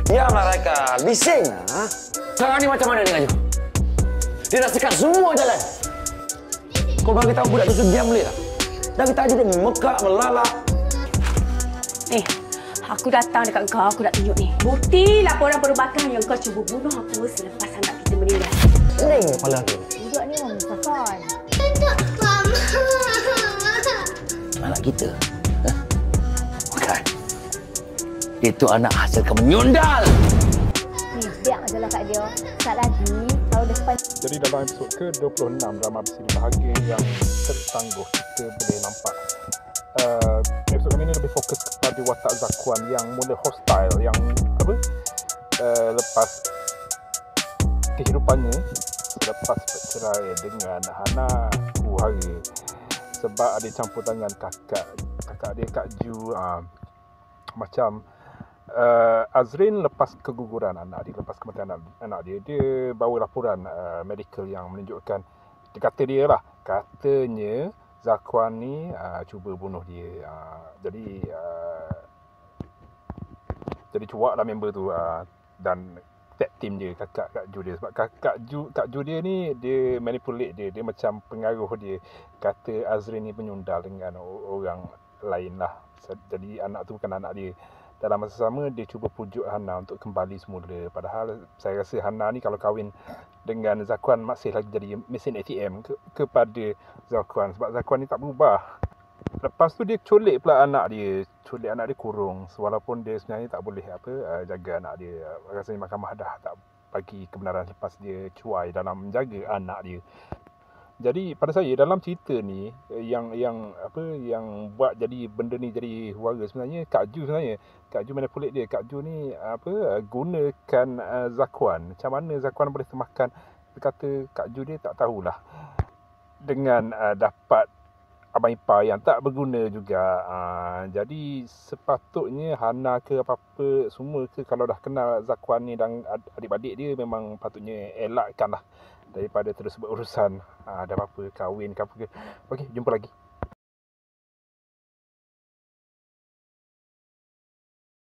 Diamlah Raika, bising. Ha? Sekarang ni macam mana dengan you? Dia dah sekat semua jalan. Kau bagi tahu budak tu diam boleh tak? Dari tadi dia mekak, melalak. Aku datang dekat kau, aku nak tunjuk ni. Bukti laporan perubatan yang kau cuba bunuh aku selepas anak kita meninggal. Pening kepala aku. Budak ni orang menyusahkan. Anak kita? Bukan. Itu anak hasil kamu menyundal. Biar ajalah kat dia. Sekejap lagi, kalau depan... Jadi dalam episod ke-26 drama Bersiri Bahagia yang tertangguh, kita boleh nampak episod kali ini lebih fokus kepada watak Zakuan yang mula hostile, yang lepas kehidupannya selepas bercerai dengan Hana Kuhara sebab ada campur tangan kakak dia, Kak Ju. Macam Azrin lepas keguguran anak dia, lepas kematian anak dia, dia bawa laporan medical yang menunjukkan, katanya Zakuan ni cuba bunuh dia. Jadi cuak lah member tu, dan tag team dia, Kak Ju dia. Sebab Kak Ju dia ni, dia manipulate dia macam pengaruh dia. Kata Azrin ni penyundal dengan orang lain lah. Jadi anak tu bukan anak dia. Dalam masa sama, dia cuba pujuk Hana untuk kembali semula. Padahal saya rasa Hana ni kalau kahwin dengan Zakuan masih lagi jadi mesin ATM kepada Zakuan. Sebab Zakuan ni tak berubah. Lepas tu dia culik pula anak dia. Culik anak dia kurung. Walaupun dia sebenarnya tak boleh jaga anak dia. Rasanya mahkamah dah tak bagi kebenaran lepas dia cuai dalam menjaga anak dia. Jadi pada saya dalam cerita ni yang buat jadi benda ni jadi huara sebenarnya Kak Ju sebenarnya. Kak Ju manipulate dia. Kak Ju ni gunakan Zakuan. Macam mana Zakuan boleh termakan? Dia kata Kak Ju dia tak tahulah. Dengan dapat abang ipar yang tak berguna juga. Jadi sepatutnya Hana ke apa-apa semua ke, kalau dah kenal Zakuan ni dan adik-adik dia, memang patutnya elakkan lah daripada terus berurusan. Ada apa-apa kahwin ke apa ke. Okey, jumpa lagi.